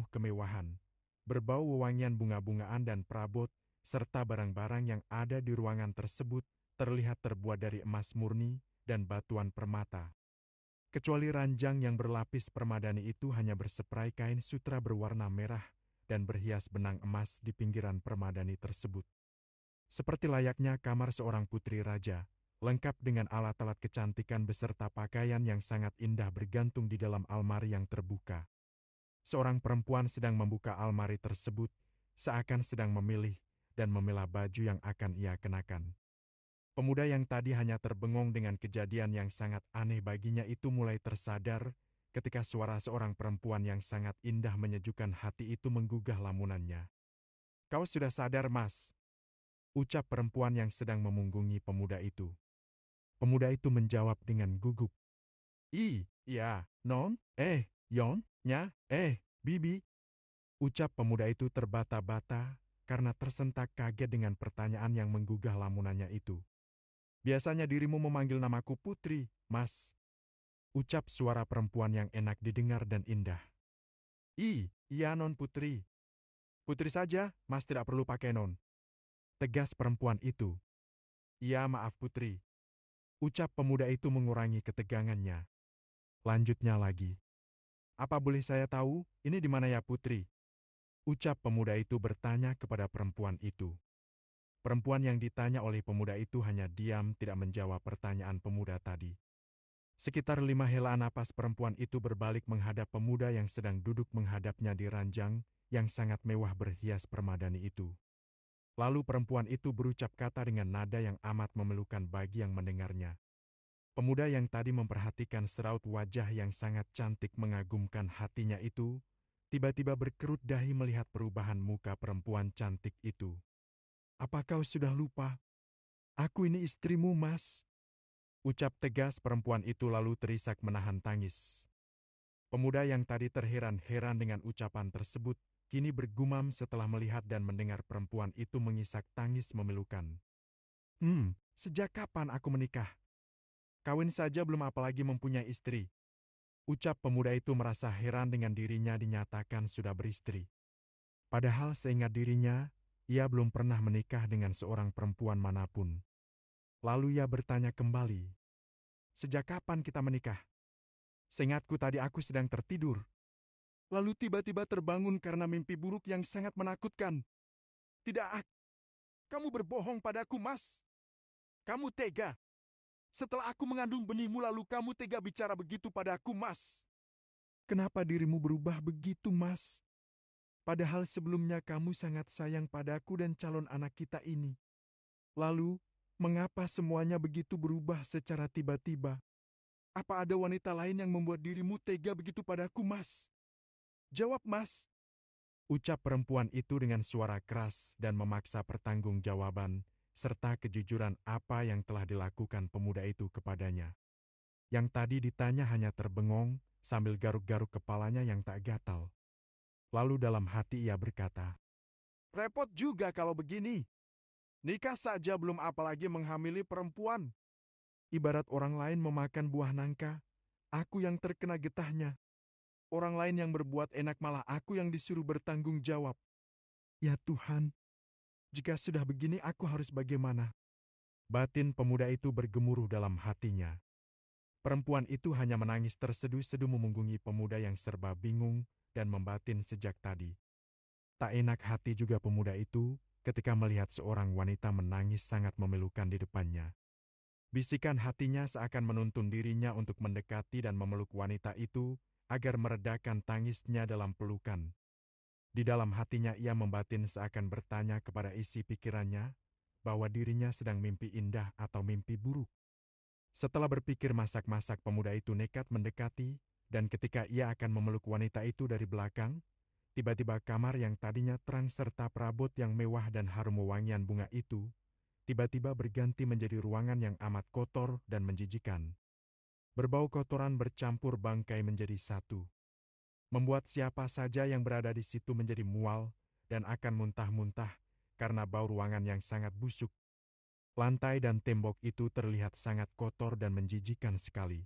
kemewahan, berbau wewangian bunga-bungaan dan perabot, serta barang-barang yang ada di ruangan tersebut terlihat terbuat dari emas murni dan batuan permata. Kecuali ranjang yang berlapis permadani itu hanya berseperai kain sutra berwarna merah dan berhias benang emas di pinggiran permadani tersebut. Seperti layaknya kamar seorang putri raja, lengkap dengan alat-alat kecantikan beserta pakaian yang sangat indah bergantung di dalam almari yang terbuka. Seorang perempuan sedang membuka almari tersebut, seakan sedang memilih dan memilah baju yang akan ia kenakan. Pemuda yang tadi hanya terbengong dengan kejadian yang sangat aneh baginya itu mulai tersadar ketika suara seorang perempuan yang sangat indah menyejukkan hati itu menggugah lamunannya. "Kau sudah sadar, Mas?" ucap perempuan yang sedang memunggungi pemuda itu. Pemuda itu menjawab dengan gugup. Iya, Non, Yon, Nya, Bibi." Ucap pemuda itu terbata-bata karena tersentak kaget dengan pertanyaan yang menggugah lamunannya itu. "Biasanya dirimu memanggil namaku Putri, Mas," ucap suara perempuan yang enak didengar dan indah. Iya Non Putri. Putri saja, Mas tidak perlu pakai Non," tegas perempuan itu. "Iya maaf Putri," ucap pemuda itu mengurangi ketegangannya. Lanjutnya lagi. "Apa boleh saya tahu, ini di mana ya Putri?" ucap pemuda itu bertanya kepada perempuan itu. Perempuan yang ditanya oleh pemuda itu hanya diam tidak menjawab pertanyaan pemuda tadi. Sekitar 5 hela napas perempuan itu berbalik menghadap pemuda yang sedang duduk menghadapnya di ranjang yang sangat mewah berhias permadani itu. Lalu perempuan itu berucap kata dengan nada yang amat memilukan bagi yang mendengarnya. Pemuda yang tadi memperhatikan seraut wajah yang sangat cantik mengagumkan hatinya itu, tiba-tiba berkerut dahi melihat perubahan muka perempuan cantik itu. "Apa kau sudah lupa? Aku ini istrimu, Mas," ucap tegas perempuan itu lalu terisak menahan tangis. Pemuda yang tadi terheran-heran dengan ucapan tersebut, kini bergumam setelah melihat dan mendengar perempuan itu mengisak tangis memilukan. Sejak kapan aku menikah? Kawin saja belum apalagi mempunyai istri." Ucap pemuda itu merasa heran dengan dirinya dinyatakan sudah beristri. Padahal seingat dirinya, ia belum pernah menikah dengan seorang perempuan manapun. Lalu ia bertanya kembali, "Sejak kapan kita menikah? Seingatku tadi aku sedang tertidur. Lalu tiba-tiba terbangun karena mimpi buruk yang sangat menakutkan." "Tidak, kamu berbohong padaku, Mas. Kamu tega. Setelah aku mengandung benihmu lalu kamu tega bicara begitu padaku, Mas." "Kenapa dirimu berubah begitu, Mas? Padahal sebelumnya kamu sangat sayang padaku dan calon anak kita ini. Lalu, mengapa semuanya begitu berubah secara tiba-tiba? Apa ada wanita lain yang membuat dirimu tega begitu padaku, Mas? Jawab, Mas." Ucap perempuan itu dengan suara keras dan memaksa pertanggungjawaban serta kejujuran apa yang telah dilakukan pemuda itu kepadanya. Yang tadi ditanya hanya terbengong sambil garuk-garuk kepalanya yang tak gatal. Lalu dalam hati ia berkata, "Repot juga kalau begini. Nikah saja belum apalagi menghamili perempuan. Ibarat orang lain memakan buah nangka, aku yang terkena getahnya. Orang lain yang berbuat enak malah aku yang disuruh bertanggung jawab. Ya Tuhan, jika sudah begini aku harus bagaimana?" Batin pemuda itu bergemuruh dalam hatinya. Perempuan itu hanya menangis terseduh-seduh memunggungi pemuda yang serba bingung dan membatin sejak tadi. Tak enak hati juga pemuda itu ketika melihat seorang wanita menangis sangat memilukan di depannya. Bisikan hatinya seakan menuntun dirinya untuk mendekati dan memeluk wanita itu agar meredakan tangisnya dalam pelukan. Di dalam hatinya ia membatin seakan bertanya kepada isi pikirannya bahwa dirinya sedang mimpi indah atau mimpi buruk. Setelah berpikir masak-masak pemuda itu nekat mendekati dan ketika ia akan memeluk wanita itu dari belakang, tiba-tiba kamar yang tadinya terang serta perabot yang mewah dan harum wewangian bunga itu, tiba-tiba berganti menjadi ruangan yang amat kotor dan menjijikan. Berbau kotoran bercampur bangkai menjadi satu. Membuat siapa saja yang berada di situ menjadi mual dan akan muntah-muntah karena bau ruangan yang sangat busuk. Lantai dan tembok itu terlihat sangat kotor dan menjijikan sekali.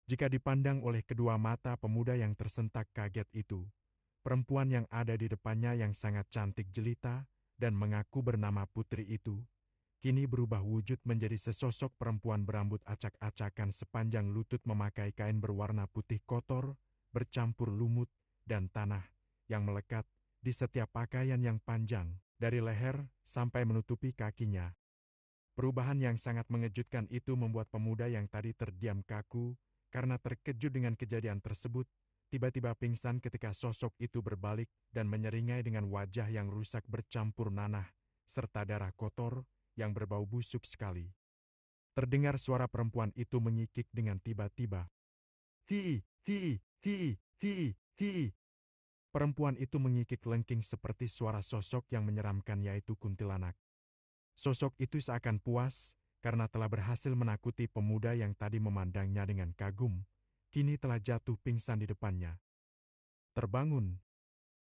Jika dipandang oleh kedua mata pemuda yang tersentak kaget itu, Perempuan yang ada di depannya yang sangat cantik jelita dan mengaku bernama Putri itu, kini berubah wujud menjadi sesosok perempuan berambut acak-acakan sepanjang lutut memakai kain berwarna putih kotor, bercampur lumut dan tanah yang melekat di setiap pakaian yang panjang, dari leher sampai menutupi kakinya. Perubahan yang sangat mengejutkan itu membuat pemuda yang tadi terdiam kaku karena terkejut dengan kejadian tersebut, tiba-tiba pingsan ketika sosok itu berbalik dan menyeringai dengan wajah yang rusak bercampur nanah, serta darah kotor yang berbau busuk sekali. Terdengar suara perempuan itu mengikik dengan tiba-tiba. Hii, hii, hii, hii, hii. Perempuan itu mengikik lengking seperti suara sosok yang menyeramkan yaitu kuntilanak. Sosok itu seakan puas karena telah berhasil menakuti pemuda yang tadi memandangnya dengan kagum, kini telah jatuh pingsan di depannya. Terbangun,